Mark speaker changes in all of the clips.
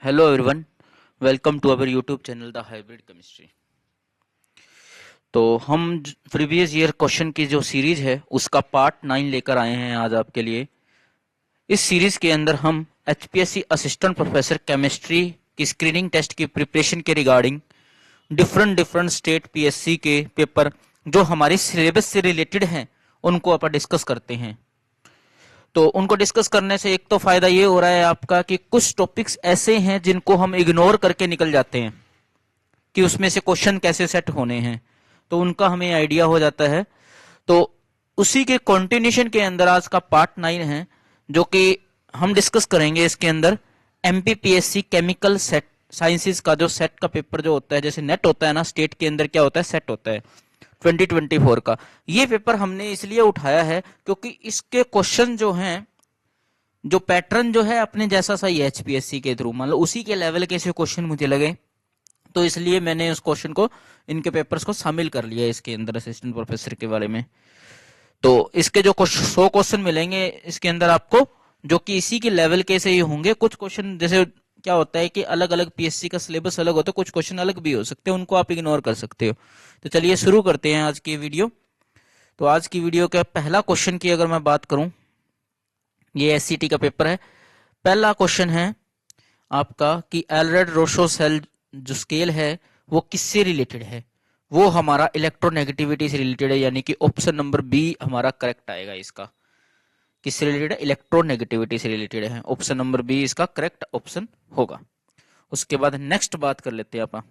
Speaker 1: Hello everyone, welcome to our YouTube channel The Hybrid Chemistry। तो हम previous year question की जो series है उसका पार्ट 9 लेकर आए हैं आज आपके लिए। इस सीरीज के अंदर हम एचपीएससी असिस्टेंट प्रोफेसर केमिस्ट्री की स्क्रीनिंग टेस्ट की प्रिपरेशन के रिगार्डिंग डिफरेंट स्टेट पीएससी के पेपर जो हमारे सिलेबस से रिलेटेड हैं उनको अपन डिस्कस करते हैं। तो उनको डिस्कस करने से एक तो फायदा ये हो रहा है आपका कि कुछ टॉपिक्स ऐसे हैं जिनको हम इग्नोर करके निकल जाते हैं कि उसमें से क्वेश्चन कैसे सेट होने हैं, तो उनका हमें आइडिया हो जाता है। तो उसी के कंटिन्यूशन के अंदर आज का पार्ट 9 है जो कि हम डिस्कस करेंगे। इसके अंदर एमपीपीएससी केमिकल सेट साइंसेस का जो सेट का पेपर जो होता है, जैसे नेट होता है ना, स्टेट के अंदर क्या होता है, सेट होता है 2024 का। ये पेपर हमने इसलिए उठाया है क्योंकि इसके क्वेश्चन जो हैं, जो पैटर्न जो है अपने जैसा सा ही है एचपीएससी के थ्रू, मतलब उसी के लेवल के से क्वेश्चन मुझे लगे, तो इसलिए मैंने उस क्वेश्चन को, इनके पेपर्स को शामिल कर लिया इसके अंदर असिस्टेंट प्रोफेसर के बारे में। तो इसके जो 100 क्वेश्चन मिलेंगे इसके अंदर आपको, जो कि इसी के लेवल के से ही होंगे। कुछ क्वेश्चन जैसे क्या होता है कि अलग अलग पीएससी का सिलेबस अलग होता है, कुछ क्वेश्चन अलग भी हो सकते हैं, उनको आप इग्नोर कर सकते हो। तो चलिए शुरू करते हैं आज की वीडियो। तो आज की वीडियो का पहला क्वेश्चन की अगर मैं बात करूं, ये एससीटी का पेपर है। पहला क्वेश्चन है आपका कि एलरेड रोशो सेल जो स्केल है वो किससे रिलेटेड है। वो हमारा इलेक्ट्रोनेगेटिविटी से रिलेटेड है, यानी कि ऑप्शन नंबर बी हमारा करेक्ट आएगा। इसका किससे रिलेटेड है, इलेक्ट्रोनेगेटिविटी से रिलेटेड है। ऑप्शन नंबर बी इसका करेक्ट ऑप्शन होगा। उसके बाद नेक्स्ट बात कर लेते हैं अपन।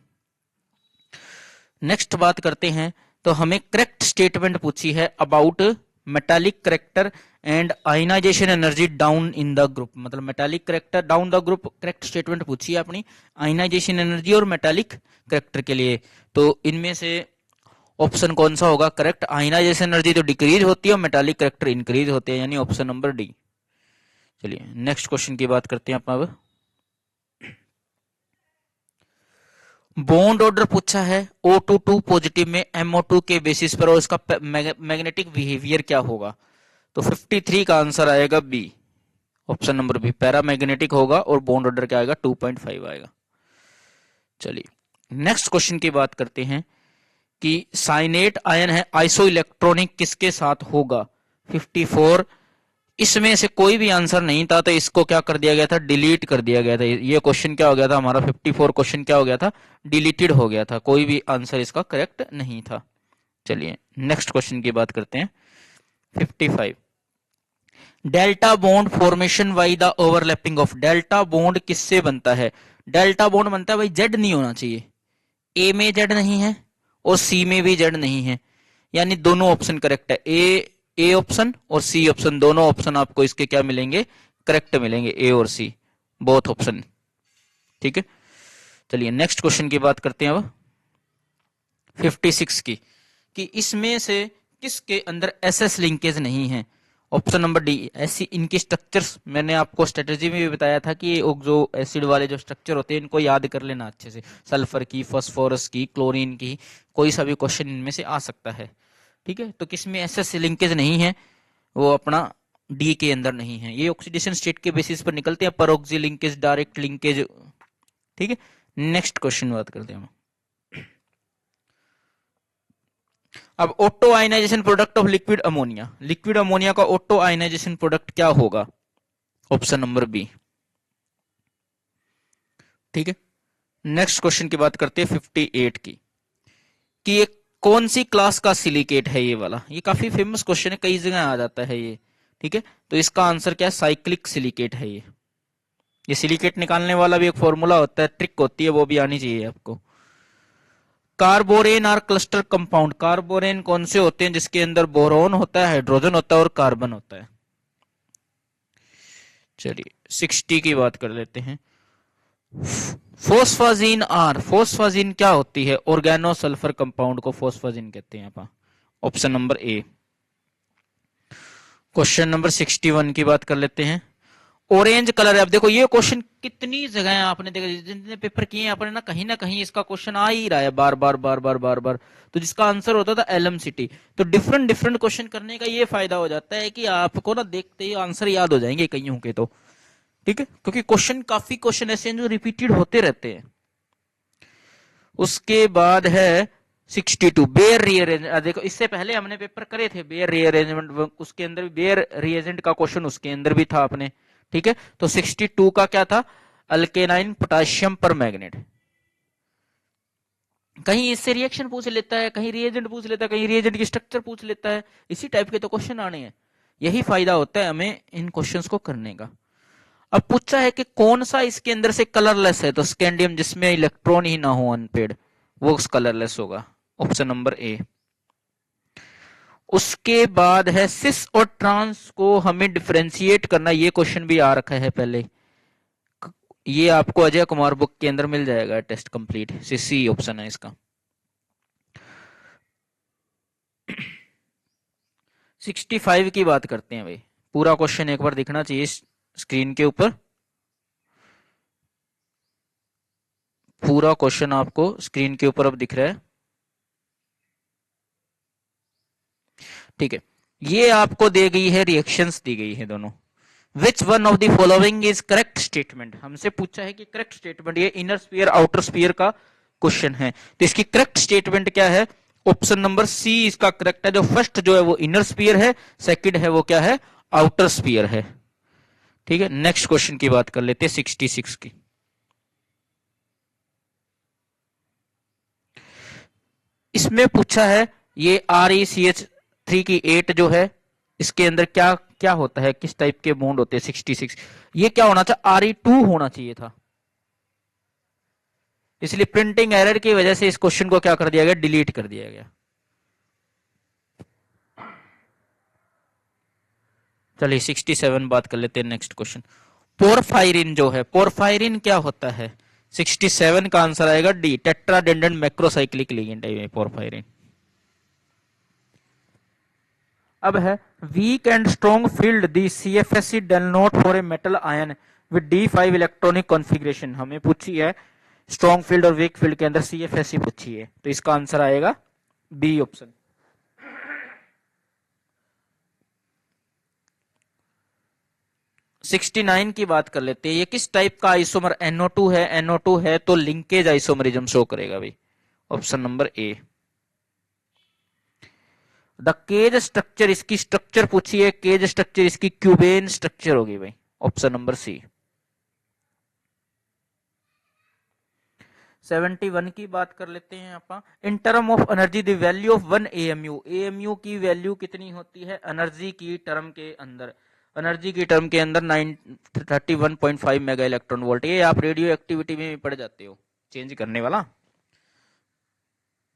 Speaker 1: नेक्स्ट बात करते हैं तो हमें करेक्ट स्टेटमेंट पूछी है about metallic character and ionization energy down in the group. मतलब metallic character down the group correct statement पूछी है अपनी आयनाइजेशन एनर्जी और मेटालिक करेक्टर के लिए। तो इनमें से ऑप्शन कौन सा होगा करेक्ट। आयनाइजेशन एनर्जी तो डिक्रीज होती है और मेटालिक करेक्टर इंक्रीज होते हैं, यानी ऑप्शन नंबर डी। चलिए नेक्स्ट क्वेश्चन की बात करते हैं अपन अब। बॉन्ड ऑर्डर पूछा है O22 पॉजिटिव में MO2 के बेसिस पर, और इसका मैग्नेटिक बिहेवियर क्या होगा। तो 53 का आंसर आएगा B, option number B, paramagnetic होगा और बॉन्ड ऑर्डर क्या आएगा 2.5 आएगा। चलिए नेक्स्ट क्वेश्चन की बात करते हैं कि साइनेट आयन है आइसो इलेक्ट्रॉनिक किसके साथ होगा। 54, इसमें से कोई भी आंसर नहीं था तो इसको क्या कर दिया गया था, डिलीट कर दिया गया था। ये क्वेश्चन क्या हो गया था हमारा 54 क्वेश्चन क्या हो गया था, डिलीटेड हो गया था, कोई भी आंसर इसका करेक्ट नहीं था। चलिए नेक्स्ट क्वेश्चन की बात करते हैं। 55, delta bond formation by the overlapping of. Delta bond किससे बनता है। डेल्टा बॉन्ड बनता है भाई, जेड नहीं होना चाहिए, ए में जेड नहीं है और सी में भी जेड नहीं है, यानी दोनों ऑप्शन करेक्ट है। ए ऑप्शन और सी ऑप्शन, दोनों ऑप्शन आपको इसके क्या मिलेंगे, करेक्ट मिलेंगे, ए और सी बोथ ऑप्शन। ठीक है, चलिए नेक्स्ट क्वेश्चन की बात करते हैं अब 56 की, कि इसमें से किसके अंदर एसएस लिंकेज नहीं है। ऑप्शन नंबर डी, ऐसी इनकी स्ट्रक्चर्स मैंने आपको स्ट्रेटजी में भी बताया था कि जो एसिड वाले जो स्ट्रक्चर होते हैं इनको याद कर लेना अच्छे से, सल्फर की, फास्फोरस की, क्लोरीन की, कोई सा भी क्वेश्चन इनमें से आ सकता है। ठीक है, तो किसमें एसएस लिंकेज नहीं है, वो अपना डी के अंदर नहीं है। ये ऑक्सीडेशन स्टेट के बेसिस पर निकलते हैं, परोक्सी लिंकेज, डायरेक्ट लिंकेज। ठीक है, नेक्स्ट क्वेश्चन बात करते हैं। अब auto ionization product of liquid ammonia, liquid ammonia का ऑटो आयनाइजेशन प्रोडक्ट क्या होगा, ऑप्शन नंबर बी। ठीक है, नेक्स्ट क्वेश्चन की बात करते हैं 58 की, कि ये कौन सी क्लास का सिलिकेट है। ये वाला ये काफी फेमस क्वेश्चन है, कई जगह आ जाता है ये। ठीक है, तो इसका आंसर क्या है, साइक्लिक सिलिकेट है ये सिलिकेट निकालने वाला भी एक फॉर्मूला होता है, ट्रिक होती है, वो भी आनी चाहिए आपको। कार्बोरेन और क्लस्टर कंपाउंड, कार्बोरेन कौन से होते हैं, जिसके अंदर बोरोन होता है, हाइड्रोजन होता है और कार्बन होता है। चलिए 60 की बात कर लेते हैं। फोस्फाजीन आर, फोस्फाजीन क्या होती है, ऑर्गेनो सल्फर कंपाउंड को फोस्फाजीन कहते हैं आप, ऑप्शन नंबर ए। क्वेश्चन नंबर 61 की बात कर लेते हैं। ऑरेंज कलर है, अब देखो ये क्वेश्चन कितनी जगह है आपने देखा, जितने पेपर किए हैं आपने ना कहीं इसका क्वेश्चन आ ही रहा है बार बार बार बार बार बार। तो जिसका आंसर होता था एलएमसीटी। तो डिफरेंट क्वेश्चन करने का ये फायदा हो जाता है कि आपको ना देखते ही आंसर याद हो जाएंगे कईयों के। तो ठीक है, क्योंकि काफी क्वेश्चन ऐसे हैं जो रिपीटेड होते रहते हैं। उसके बाद है 62 बेयर रीअरेंजमेंट। देखो इससे पहले हमने पेपर करे थे बेयर रीअरेंजमेंट, उसके अंदर भी बेयर रीएजेंट का क्वेश्चन उसके अंदर भी था अपने। ठीक है, तो 62 का क्या था, अल्केनाइन पोटाशियम पर मैग्नेट। कहीं इससे रिएक्शन पूछ लेता है, कहीं रिएजेंट पूछ लेता है, कहीं रिएजेंट की स्ट्रक्चर पूछ लेता है, इसी टाइप के तो क्वेश्चन आने हैं। यही फायदा होता है हमें इन क्वेश्चंस को करने का। अब पूछा है कि कौन सा इसके अंदर से कलरलेस है, तो स्कैंडियम जिसमें इलेक्ट्रॉन ही ना हो अनपेड, वो कलरलेस होगा, ऑप्शन नंबर ए। उसके बाद है सिस और ट्रांस को हमें डिफरेंशिएट करना, ये क्वेश्चन भी आ रखा है पहले, ये आपको अजय कुमार बुक के अंदर मिल जाएगा, टेस्ट कंप्लीट, सी ऑप्शन है इसका। 65 की बात करते हैं भाई, पूरा क्वेश्चन एक बार दिखना चाहिए स्क्रीन के ऊपर, पूरा क्वेश्चन आपको स्क्रीन के ऊपर अब दिख रहा है। ठीक है, ये आपको दे गई है, रिएक्शंस दी गई है दोनों। विच one of the following is correct statement, हमसे पूछा है कि करेक्ट स्टेटमेंट, ये इनर स्पीयर आउटर स्पीयर का क्वेश्चन है, तो इसकी करेक्ट स्टेटमेंट क्या है, ऑप्शन नंबर सी इसका करेक्ट है। जो फर्स्ट जो है वो इनर स्पीयर है, सेकंड है वो क्या है, आउटर स्पीयर है। ठीक है, नेक्स्ट क्वेश्चन की बात कर लेते हैं 66 की। इसमें पूछा है ये ReCH3 की 8 जो है, इसके अंदर क्या क्या होता है, किस टाइप के बॉन्ड होते हैं 66, ये क्या होना चाहिए, Re2 होना चाहिए था, इसलिए प्रिंटिंग एरर की वजह से इस क्वेश्चन को क्या कर दिया गया, डिलीट कर दिया गया। चलिए 67 बात कर लेते हैं, नेक्स्ट क्वेश्चन। पोरफायरिन जो है, पोरफायरिन क्या होता है, 67 का आंसर आएगा डी, टेट्राडेंडेंट मैक्रोसाइक्लिक लिगेंड है पोरफायरिन। अब है weak and strong field the CFSE dull not for a metal ion with D5 electronic configuration, हमें पूछी है स्ट्रॉन्ग फील्ड और वीक फील्ड के अंदर CFSE पूछी है, तो इसका आंसर आएगा बी ऑप्शन। सिक्सटी नाइन की बात कर लेते हैं, ये किस टाइप का आइसोमर, NO2 है, NO2 है तो लिंकेज आइसोमरिज्म शो करेगा भाई, option number A. The cage structure, इसकी स्ट्रक्चर पूछी है, केज स्ट्रक्चर इसकी क्यूबेन स्ट्रक्चर होगी भाई, ऑप्शन नंबर सी। 71 की बात कर लेते हैं आप, in term of energy the value of 1 AMU, AMU की वैल्यू कितनी होती है एनर्जी की टर्म के अंदर, एनर्जी की टर्म के अंदर 31.5 मेगा इलेक्ट्रॉन वोल्ट, ये आप रेडियो एक्टिविटी में भी पढ़ जाते हो, चेंज करने वाला।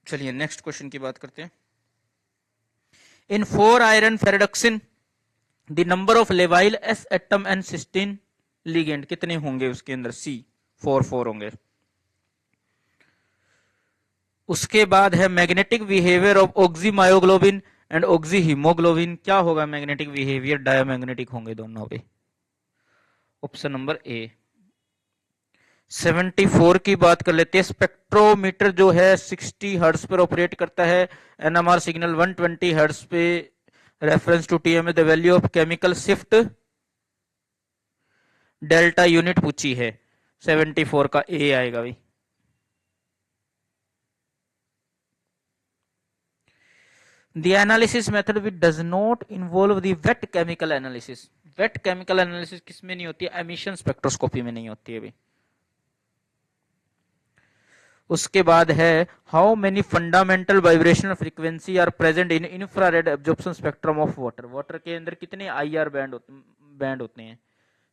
Speaker 1: चलिए नेक्स्ट क्वेश्चन की बात करते हैं। In 4 iron ferredoxin the number of लेवाइल s atom and cysteine ligand कितने होंगे उसके अंदर, सी 4 होंगे। उसके बाद है magnetic behaviour of oxymyoglobin and oxy haemoglobin, क्या होगा मैग्नेटिक बिहेवियर, डायमैग्नेटिक होंगे दोनों पे, ऑप्शन नंबर ए। 74 की बात कर लेते हैं, स्पेक्ट्रोमीटर जो है 60 हर्ट्ज पर ऑपरेट करता है, NMR सिग्नल 120 हर्ट्ज पे, reference to TM the value of chemical shift delta unit पूछी है, 74 का ए आएगा भाई। The analysis method which does not involve the wet chemical analysis, wet chemical analysis किसमें नहीं होती है, emission spectroscopy में नहीं होती है अभी। उसके बाद है how many fundamental vibrational frequency are present in infrared absorption spectrum of water, water के अंदर कितने IR बैंड होते हैं,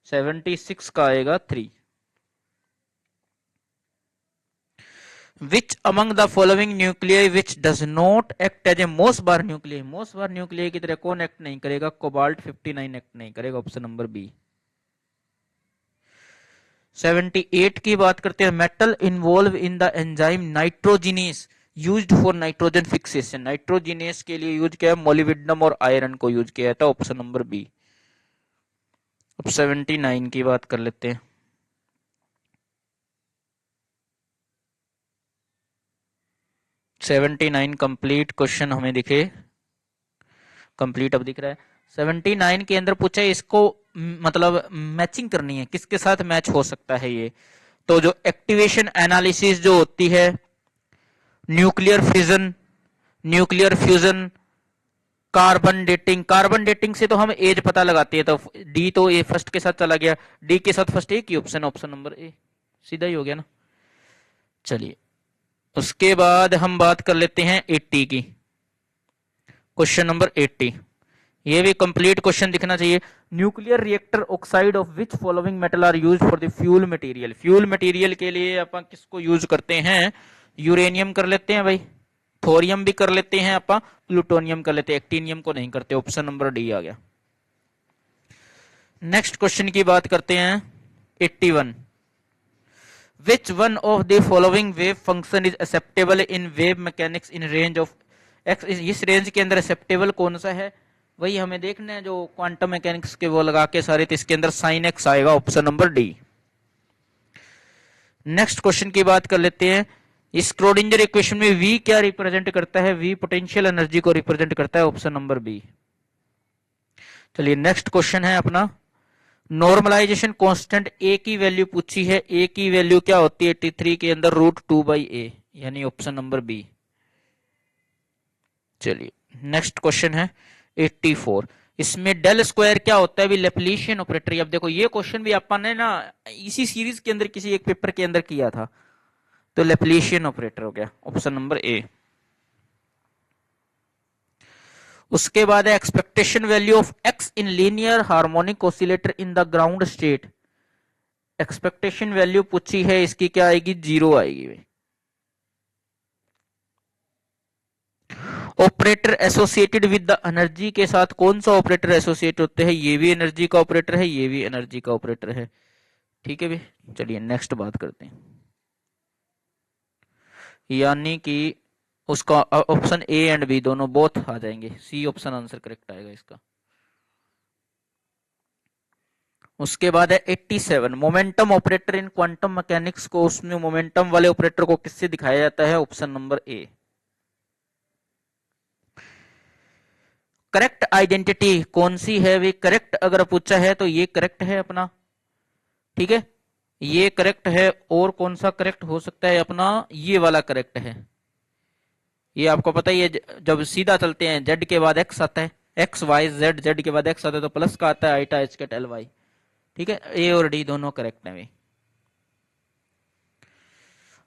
Speaker 1: 76 का आएगा 3। Which among the following nuclei which does not act as a Mossbar nuclei, Mossbar nuclei की तरह कौन एक्ट नहीं करेगा, कोबाल्ट 59 एक्ट नहीं करेगा, ऑप्शन नंबर बी। 78 की बात करते हैं, metal involve in the enzyme nitrogenous used for nitrogen fixation, nitrogenous के लिए यूज किया है मोलिब्डेनम और आयरन को यूज किया था, ऑप्शन नंबर बी। अब 79 की बात कर लेते हैं। 79 कंप्लीट क्वेश्चन हमें दिखे, कंप्लीट अब दिख रहा है। 79 के अंदर पूछा है इसको मतलब मैचिंग करनी है, किसके साथ मैच हो सकता है ये। तो जो एक्टिवेशन एनालिसिस जो होती है, nuclear fission, nuclear fusion, carbon dating, carbon dating से तो हम एज पता लगाते हैं, तो डी तो ए फर्स्ट के साथ चला गया, डी के साथ फर्स्ट एक ही ऑप्शन, ऑप्शन नंबर ए सीधा ही हो गया ना। चलिए उसके बाद हम बात कर लेते हैं 80 की, क्वेश्चन नंबर 80। ये भी कंप्लीट क्वेश्चन दिखना चाहिए। Nuclear reactor oxide of which following metal are use for the fuel material. Fuel material के लिए अपन किसको यूज करते हैं, यूरेनियम कर लेते हैं भाई, थोरियम भी कर लेते हैं अपन, प्लूटोनियम कर लेते हैं, एक्टिनियम को नहीं करते। ऑप्शन नंबर डी आ गया। नेक्स्ट क्वेश्चन की बात करते हैं 81। विच one of the following wave function is acceptable in wave mechanics in range of x. इस रेंज के अंदर एक्सेप्टेबल कौन सा है, वही हमें देखना है, जो क्वांटम मैकेनिक्स के वो लगा के सारे, तो इसके अंदर साइन एक्स आएगा, option number D. Next question की बात कर लेते हैं। इस स्क्रोडिंजर इक्वेशन में V क्या रिप्रेजेंट करता है, V पोटेंशियल एनर्जी को रिप्रेजेंट करता है, ऑप्शन नंबर बी। चलिए नेक्स्ट क्वेश्चन है अपना, नॉर्मलाइजेशन कांस्टेंट A की वैल्यू पूछी है, A की वैल्यू क्या होती है 83 के अंदर, √2/a, यानी ऑप्शन नंबर बी। चलिए नेक्स्ट क्वेश्चन है 84। इसमें डेल स्क्वायर क्या होता है, भी लैप्लासियन ऑपरेटर। अब देखो ये क्वेश्चन भी अपन ने ना इसी सीरीज के अंदर किसी एक पेपर के अंदर किया था, तो लैप्लासियन ऑपरेटर हो गया, ऑप्शन नंबर ए। उसके बाद है expectation value of x in linear harmonic oscillator in the ground state. Expectation value पूछी है, इसकी क्या आएगी, 0 आएगी भाई। Operator associated with the energy के साथ कौन सा ऑपरेटर एसोसिएट होते हैं, ये भी एनर्जी का ऑपरेटर है, ये भी एनर्जी का ऑपरेटर है। ठीक है भाई, चलिए नेक्स्ट बात करते हैं। यानी कि उसका ऑप्शन ए एंड बी दोनों बोथ आ जाएंगे, सी ऑप्शन आंसर करेक्ट आएगा इसका। उसके बाद है 87। मोमेंटम ऑपरेटर इन क्वांटम मैकेनिक्स को, उसमें मोमेंटम वाले ऑपरेटर को किससे दिखाया जाता है, ऑप्शन नंबर ए। करेक्ट आइडेंटिटी कौन सी है, वे करेक्ट अगर पूछा है तो ये करेक्ट है अपना, ठीक है, ये करेक्ट है। और कौन सा करेक्ट हो सकता है अपना, ये वाला करेक्ट है। ये आपको पता ही है, जब सीधा चलते हैं जेड के बाद एक्स आता है, एक्स वाई जेड, जेड के बाद एक्स आता है तो प्लस का आता है, आईटा एच के टेल वाई। ठीक है, ए और डी दोनों करेक्ट है।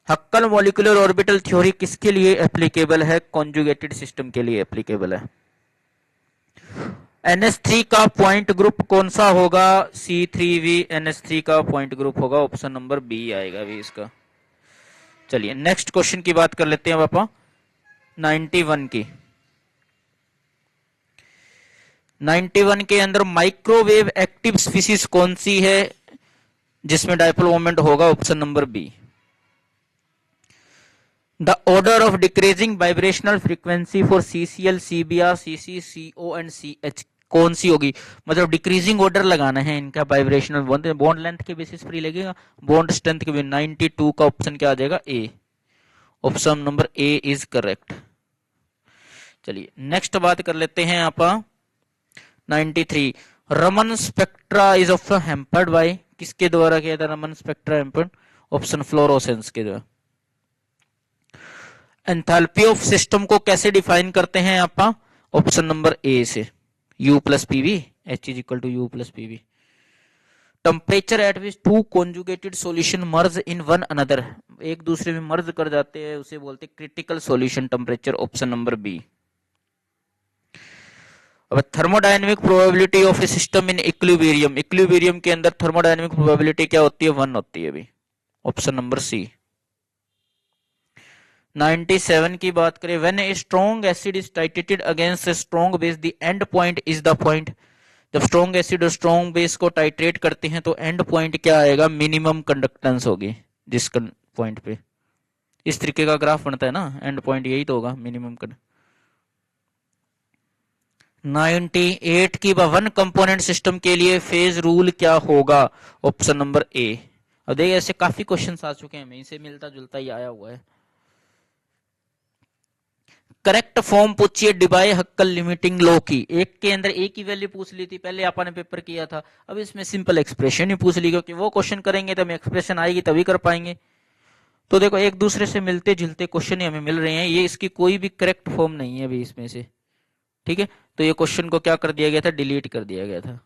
Speaker 1: हक्कल मॉलिक्यूलर ऑर्बिटल थ्योरी किसके लिए एप्लीकेबल है, कॉन्जुगेटेड सिस्टम के लिए एप्लीकेबल है। NH3 का पॉइंट ग्रुप कौन सा होगा, C3V NH3 का पॉइंट ग्रुप होगा, ऑप्शन नंबर बी आएगा भी इसका। चलिए नेक्स्ट क्वेश्चन की बात कर लेते हैं पापा 91 की। 91 के अंदर माइक्रोवेव एक्टिव स्पीसीज कौन सी है जिसमें डायपोल मोमेंट होगा, option number B. The order of decreasing vibrational frequency for CCl, CBr, CC, CO and CH कौन सी होगी, मतलब डिक्रीजिंग ऑर्डर लगाना है इनका वाइब्रेशनल, बॉन्ड लेंथ के बेसिस पर ही लगेगा, बॉन्ड स्ट्रेंथ के भी। 92 का ऑप्शन क्या आ जाएगा, A, option number A is correct. चलिए नेक्स्ट बात कर लेते हैं आप 93। Raman spectra is of hampered by, किसके द्वारा किया था Raman spectra hampered, option fluorescence के द्वारा। एंथैल्पी ऑफ सिस्टम को कैसे डिफाइन करते हैं आप, ऑप्शन नंबर ए से, U plus PV, H is equal to U plus PV. Temperature at which two conjugated solution merge in one another, एक दूसरे में मर्ज कर जाते हैं, उसे बोलते हैं critical solution temperature, option number B. अब thermodynamic probability of a system in equilibrium, equilibrium के अंदर थर्मोडायनेमिक प्रोबेबिलिटी क्या होती है, 1 होती है अभी, ऑप्शन नंबर सी। 97 की बात करें, when a strong acid is टाइटेटेड against a strong base the end point is the point. जब स्ट्रॉन्ग एसिड और स्ट्रॉन्ग बेस को टाइट्रेट करते हैं तो एंड पॉइंट क्या आएगा, मिनिमम कंडक्टेंस होगी जिस पॉइंट पे, इस तरीके का ग्राफ बनता है ना, एंड पॉइंट यही तो होगा, मिनिमम कंडक्टेंस। 98 की वन कंपोनेंट सिस्टम के लिए फेज रूल क्या होगा, ऑप्शन नंबर ए। अब देखिए ऐसे काफी क्वेश्चंस आ चुके हैं, इसे मिलता जुलता ही आया हुआ है। करेक्ट फॉर्म पूछिए डिबाई हक्कल लिमिटिंग लॉ की। एक के अंदर एक ही वैल्यू पूछ ली थी पहले आपने पेपर किया था, अब इसमें सिंपल एक्सप्रेशन ही पूछ ली, क्योंकि वो क्वेश्चन करेंगे तो हमें एक्सप्रेशन आएगी तभी कर पाएंगे। तो देखो एक दूसरे से मिलते जुलते क्वेश्चन ही हमें मिल रहे हैं, ये इसकी कोई भी करेक्ट फॉर्म नहीं है अभी इसमें से। ठीक है, तो ये क्वेश्चन को क्या कर दिया गया था, डिलीट कर दिया गया था।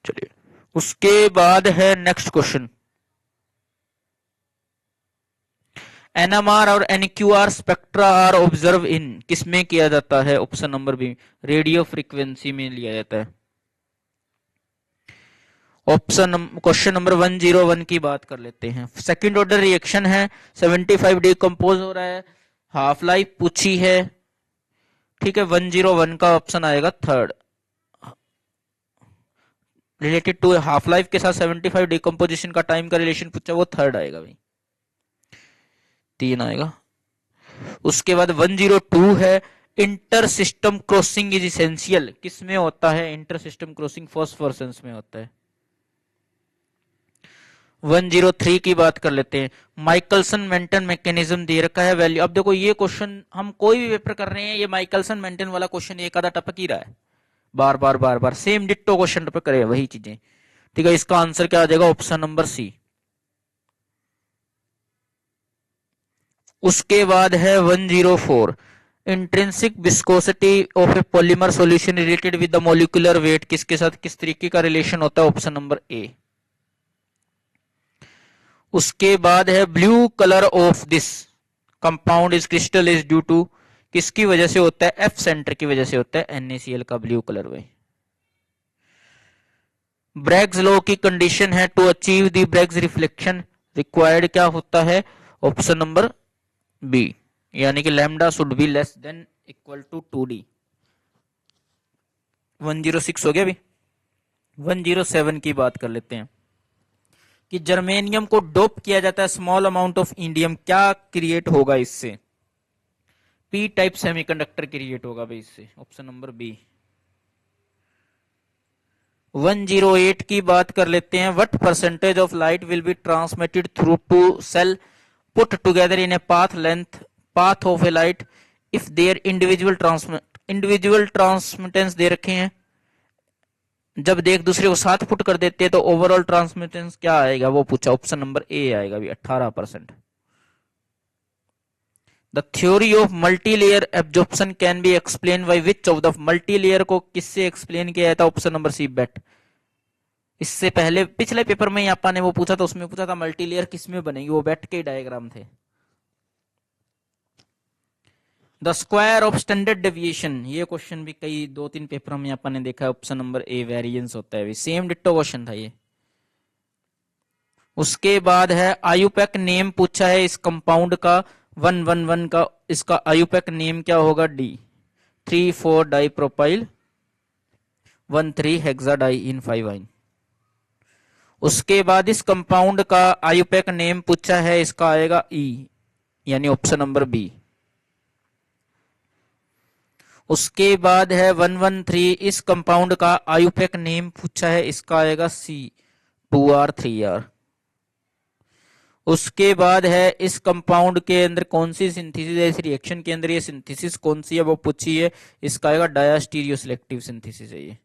Speaker 1: चलिए उसके बाद है नेक्स्ट क्वेश्चन। एनएमआर और NQR spectra are observe in, किसमें किया जाता है, option number B, radio frequency में लिया जाता है। ऑप्शन क्वेश्चन नंबर 101 की बात कर लेते हैं। सेकंड ऑर्डर रिएक्शन है, 75 डिकम्पोज हो रहा है, हाफ लाइफ पूछी है। ठीक है, 101 का ऑप्शन आएगा third. Related to half life के साथ 75 डिकम्पोजिशन का टाइम का रिलेशन पूछा, वो थर्ड आएगा भाई, 3 आएगा। उसके बाद 102 है, inter system crossing is essential, किसमें होता है इंटर सिस्टम क्रॉसिंग, फॉस्फोरेसेंस में होता है। 103 की बात कर लेते हैं। माइकलसन मेंटन मैकेनिज्म दे रखा है वैल्यू। अब देखो ये क्वेश्चन हम कोई भी पेपर कर रहे हैं, ये माइकलसन मेंटन वाला क्वेश्चन एक आधा टपक ही रहा है, बार बार बार बार सेम डिट्टो क्वेश्चन टपक करे वही चीजें। ठीक है, इसका आंसर क्या आ जाएगा, ऑप्शन नंबर सी। उसके बाद है 104, intrinsic viscosity of A polymer solution related with the molecular weight, किसके साथ किस तरीके का रिलेशन होता है, ऑप्शन नंबर ए। उसके बाद है blue colour of this compound is crystal is due to, किसकी वजह से होता है, एफ सेंटर की वजह से होता है NaCl का ब्लू कलर। भाई ब्रैग्स लॉ की कंडीशन है to achieve the Bragg's reflection required, क्या होता है, ऑप्शन नंबर बी, यानी कि lambda should be less than equal to 2d। 106 हो गया अभी। 107 की बात कर लेते हैं कि जर्मेनियम को डोप किया जाता है स्मॉल अमाउंट ऑफ इंडियम, क्या क्रिएट होगा इससे, पी टाइप सेमीकंडक्टर क्रिएट होगा भाई इससे, ऑप्शन नंबर बी। 108 की बात कर लेते हैं। What percentage of light will be transmitted through two cell put together in a path length path of a light if their individual transmittance दे रखे हैं, जब एक दूसरे को साथ पुट कर देते हैं तो ओवरऑल ट्रांसमिटेंस क्या आएगा, वो पूछा, ऑप्शन नंबर ए आएगा भी 18%। The theory of multilayer absorption can be explain by which of the, multilayer को किससे एक्सप्लेन किया था, ऑप्शन नंबर सी, बेट। इससे पहले पिछले पेपर में आपा ने वो पूछा था, उसमें पूछा था मल्टीलेयर किसमें बनेगी, वो बेट के डायग्राम थे। The square of standard deviation, ये क्वेश्चन भी कई 2-3 पेपर में अपन ने देखा है, ऑप्शन नंबर ए वेरिएंस होता है, सेम डिट्टो क्वेश्चन था ये। उसके बाद है आयुपैक नेम पूछा है इस कंपाउंड का, 111 का, इसका आयुपैक नेम क्या होगा, डी, 3,4 डाइप्रोपाइल 1,3 हेक्साडाई इन 5 उसके बाद इस कंपाउंड का आयुपैक नेम पूछा है, इसका आएगा ई, यानी ऑप्शन नंबर बी। उसके बाद है 113, इस कंपाउंड का आयुपैक नेम पूछा है, इसका आएगा सी, 2R3R। उसके बाद है इस कंपाउंड के अंदर कौन सी सिंथेसिस है, इस रिएक्शन के अंदर ये सिंथेसिस कौन सी है वो पूछी है, इसका आएगा डायास्टीरियो सिलेक्टिव सिंथेसिस है ये।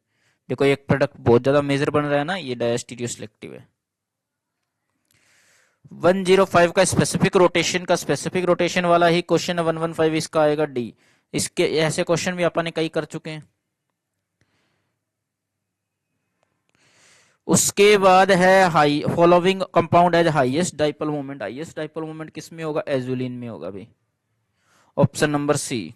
Speaker 1: देखो एक प्रोडक्ट बहुत ज्यादा मेजर बन रहा है ना, ये डायास्टीरियो सिलेक्टिव है। 105 का स्पेसिफिक रोटेशन वाला ही क्वेश्चन है 115, इसका आएगा डी। इसके ऐसे क्वेश्चन भी अपन ने कई कर चुके हैं। उसके बाद है high following compound as highest dipole moment, highest dipole moment किसमें होगा, एजुलिन में होगा भाई, option number C.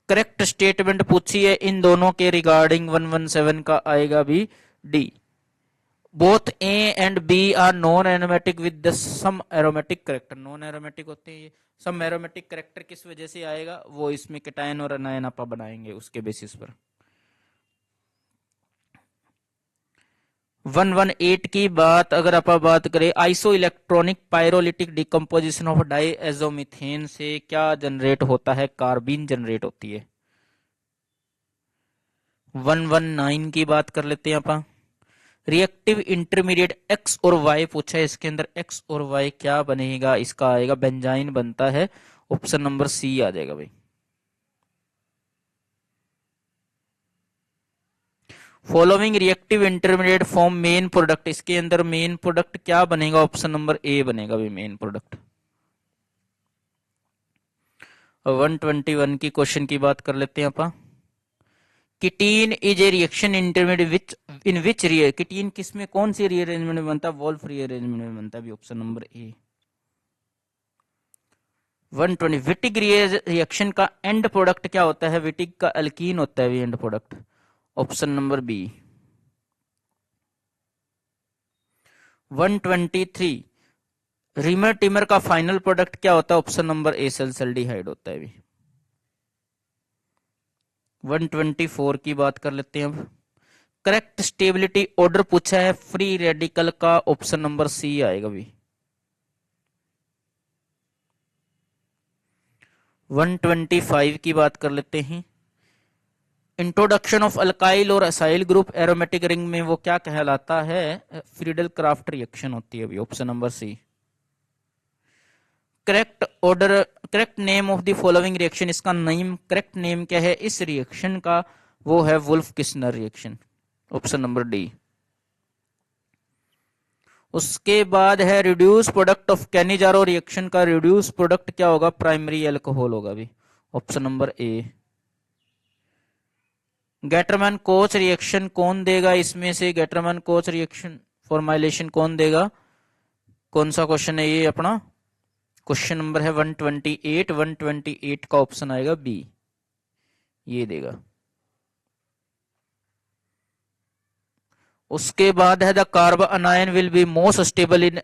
Speaker 1: Correct statement पूछी है इन दोनों के रिगार्डिंग, 117 का आएगा भी D. Both A and B are non aromatic with some aromatic character, non aromatic होते हैं ये, सम एरोमेटिक करेक्टर किस वजह से आएगा, वो इसमें केटायन और अनायन आपा बनाएंगे उसके बेसिस पर। 118 की बात अगर आप बात करें, आइसो इलेक्ट्रॉनिक पायरोलिटिक डिकम्पोजिशन ऑफ डाईएजोमीथेन से क्या जनरेट होता है, कार्बीन जनरेट होती है। 119 की बात कर लेते हैं आप। रिएक्टिव इंटरमीडिएट एक्स और वाई पूछा है, इसके अंदर एक्स और वाई क्या बनेगा, इसका आएगा बेंजाइन बनता है, ऑप्शन नंबर सी आ जाएगा भाई। Following reactive intermediate form main product, इसके अंदर मेन प्रोडक्ट क्या बनेगा, ऑप्शन नंबर ए बनेगा भाई मेन प्रोडक्ट। 121 की क्वेश्चन की बात कर लेते हैं अपन। किटीन इज ए रिएक्शन इंटरमीडिएट विच इन विच किटीन किस में कौन सी रीअरेंजमेंट में बनता है, वोल्फ रीअरेंजमेंट में बनता है, option number A. 120 Wittig reaction का एंड प्रोडक्ट क्या होता है, विटिक का अल्कीन होता है end product, option number B. 123 Reimer Tiemann का फाइनल प्रोडक्ट क्या होता है, ऑप्शन नंबर ए सल्फाल्डिहाइड होता है भी। 124 की बात कर लेते हैं अब। करेक्ट स्टेबिलिटी ऑर्डर पूछा है फ्री रेडिकल का, ऑप्शन नंबर सी आएगा भी। 125 की बात कर लेते हैं। इंट्रोडक्शन ऑफ अल्काइल और असाइल ग्रुप एरोमेटिक रिंग में वो क्या कहलाता है, फ्रीडल क्राफ्ट रिएक्शन होती है अभी, option number C. Correct order, correct name of the following reaction, इसका नेम करेक्ट नेम क्या है इस रिएक्शन का, वो है Wolff Kishner reaction, option number D. उसके बाद है reduce product of Cannizzaro reaction का रिड्यूस प्रोडक्ट क्या होगा, प्राइमरी अल्कोहल होगा भी, option number A. Gattermann Koch reaction कौन देगा इसमें से, गेटरमैन कोच रिएक्शन फॉर्माइलेशन कौन देगा, कौन सा क्वेश्चन है ये अपना, क्वेश्चन नंबर है 128, 128 का ऑप्शन आएगा बी, ये देगा। उसके बाद है the carbon अनायन will be most stable in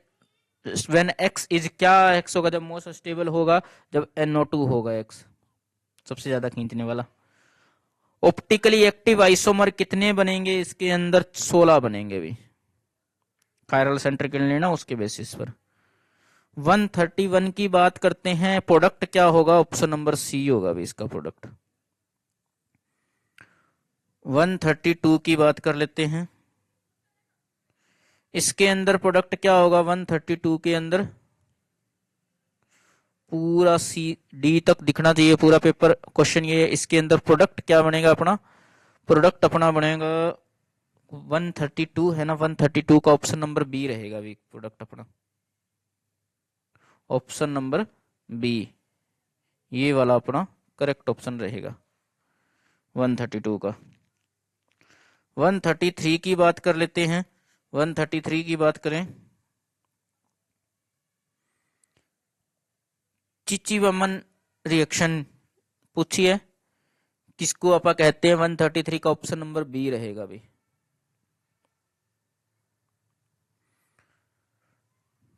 Speaker 1: when x is, क्या x होगा जब मोस्ट स्टेबल होगा, जब NO2 होगा x सबसे ज्यादा खींचने वाला। ऑप्टिकली एक्टिव आइसोमर कितने बनेंगे इसके अंदर, 16 बनेंगे भी, कायरल सेंटर के लेना उसके बेसिस पर। 131 की बात करते हैं, प्रोडक्ट क्या होगा, ऑप्शन नंबर सी होगा भी इसका प्रोडक्ट। 132 की बात कर लेते हैं, इसके अंदर प्रोडक्ट क्या होगा, 132 के अंदर पूरा सी डी तक दिखना चाहिए पूरा पेपर, क्वेश्चन ये है इसके अंदर प्रोडक्ट क्या बनेगा अपना, प्रोडक्ट अपना बनेगा 132 है ना, 132 का ऑप्शन नंबर बी रहेगा भी प्रोडक्ट अपना, ऑप्शन नंबर बी ये वाला अपना करेक्ट ऑप्शन रहेगा 132 का। 133 की बात कर लेते हैं, 133 की बात करें, चिचिवमन रिएक्शन पूछी है, किसको आप कहते हैं, 133 का ऑप्शन नंबर बी रहेगा भी।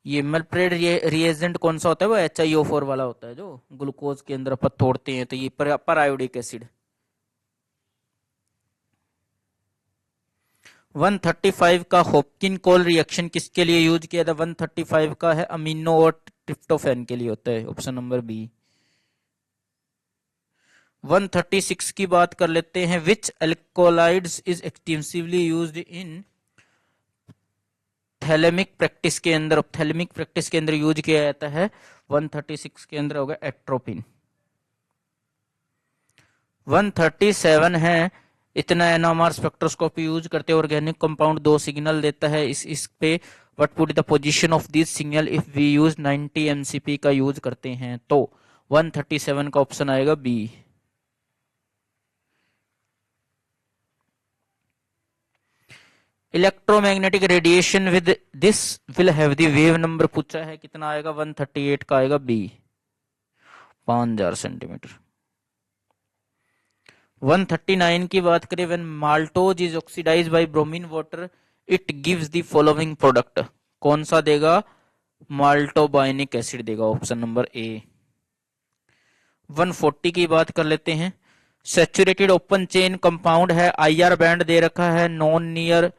Speaker 1: ये मल्प्रेड रिएजेंट कौन सा होता है, वो HiO4 वाला होता है जो ग्लूकोज के अंदर अपन तोड़ते हैं, तो ये पर आयोडिक एसिड। 135 का होपकिन कोल रिएक्शन किसके लिए यूज किया था, 135 का है अमीनो और ट्रिप्टोफैन के लिए होता है, ऑप्शन नंबर बी। 136 की बात कर लेते हैं, which alkaloids is extensively used in thalamic practice के अंदर, थैलेमिक प्रैक्टिस के अंदर यूज किया जाता है, 136 के अंदर होगा एट्रोपिन। 137 है, इतना एनएमआर स्पेक्ट्रोस्कोपी यूज करते हैं, ऑर्गेनिक कंपाउंड 2 सिग्नल देता है, इस पे what would the position of this signal if we use 90 MCP का यूज करते हैं, तो 137 का ऑप्शन आएगा B. Electromagnetic radiation with this will have the wave number पूछा है, कितना आएगा, 138 का आएगा बी, 5000 सेंटीमीटर। 139 की बात करें, when maltose is oxidized by bromine water it gives the following product, कौन सा देगा, माल्टोबाइनिक एसिड देगा, ऑप्शन नंबर ए। 140 की बात कर लेते हैं, सैचुरेटेड ओपन चेन कंपाउंड है, IR बैंड दे रखा है, नॉन नियर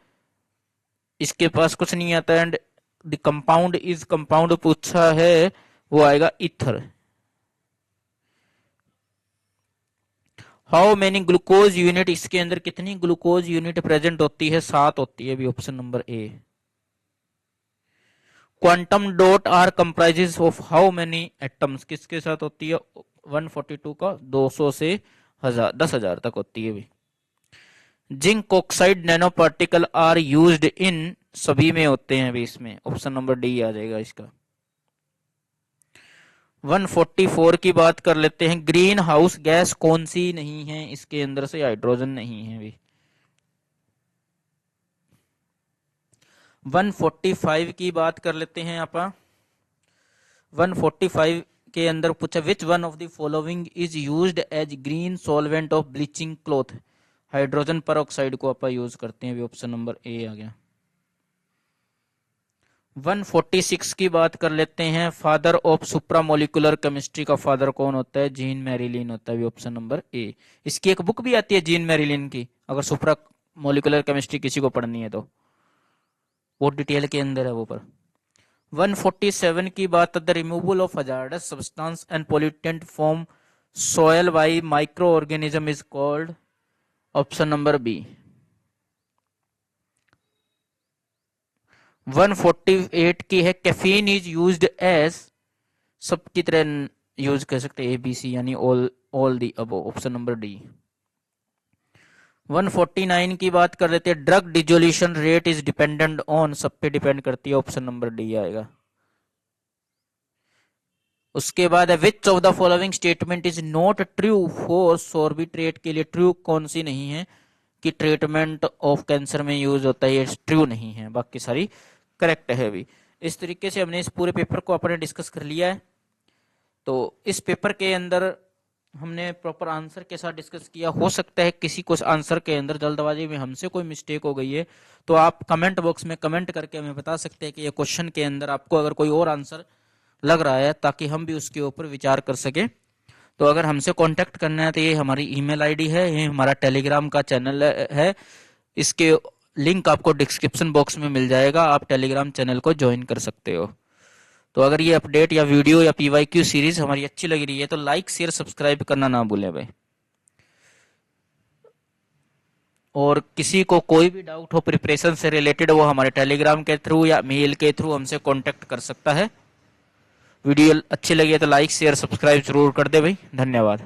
Speaker 1: इसके पास कुछ नहीं आता, and the compound is compound पूछा है, वो आएगा ether. How many glucose unit, इसके अंदर कितनी ग्लूकोज यूनिट प्रेजेंट होती है? 7 होती है, भी option number A. Quantum dot are comprises of how many atoms, किसके साथ होती है? 142 का 200 से 10,000 तक होती है भी। Zinc oxide nano particle are used in, सभी में होते हैं भी इसमें, ऑप्शन नंबर डी आ जाएगा इसका। 144 की बात कर लेते हैं, ग्रीन हाउस गैस कौन सी नहीं है? इसके अंदर से हाइड्रोजन नहीं है भी। 145 की बात कर लेते हैं आप। 145 के अंदर पूछा, which one of the following is used as green solvent of bleaching cloth? Hydrogen peroxide को आप यूज करते हैं, ऑप्शन नंबर ए आ गया। 146 की बात कर लेते हैं, फादर ऑफ सुप्रामोलिकुलर केमिस्ट्री का फादर कौन होता है? जीन मैरिलिन होता है, ऑप्शन नंबर ए। इसकी एक बुक भी आती है जीन मैरिलिन की, अगर सुप्रा मोलिकुलर केमिस्ट्री किसी को पढ़नी है तो वो डिटेल के अंदर है वो पर। 147 की बात, the removal of hazardous substance and pollutant from soil by micro organism is called, option number B. 148 की है, कैफीन इज यूज्ड एज, सब की तरह यूज कर सकते हैं, ABC यानी all the above, option number D. 149 की बात कर लेते हैं, drug dissolution rate is dependent on, सब पे डिपेंड करती है, ऑप्शन नंबर डी आएगा। उसके बाद है, which of the following statement is not true for sorbitrate, के लिए ट्रू कौन सी नहीं है कि ट्रीटमेंट ऑफ कैंसर में यूज होता है? ये ट्रू नहीं है, बाकी सारी करेक्ट है भी। इस तरीके से हमने इस पूरे पेपर को अपने डिस्कस कर लिया है। तो इस पेपर के अंदर हमने प्रॉपर आंसर के साथ डिस्कस किया। हो सकता है किसी को आंसर के अंदर जल्दबाजी में हमसे कोई मिस्टेक हो गई है, तो आप कमेंट बॉक्स में कमेंट करके हमें बता सकते हैं कि ये क्वेश्चन के अंदर आपको अगर कोई और आंसर लग रहा है, ताकि हम भी उसके ऊपर विचार कर सके। तो अगर हमसे कांटेक्ट करना है तो ये हमारी ईमेल आईडी है, ये हमारा टेलीग्राम का चैनल है, इसके लिंक आपको डिस्क्रिप्शन बॉक्स में मिल जाएगा, आप टेलीग्राम चैनल को ज्वाइन कर सकते हो। तो अगर ये अपडेट या वीडियो या PYQ सीरीज हमारी अच्छी लग रही है तो लाइक शेयर सब्सक्राइब करना ना भूलें भाई। और किसी को कोई भी डाउट हो प्रिपरेशन से रिलेटेड, वो हमारे टेलीग्राम के थ्रू या मेल के थ्रू हमसे कांटेक्ट कर सकता है। वीडियो अच्छी लगी है तो लाइक शेयर सब्सक्राइब जरूर कर दे भाई। धन्यवाद।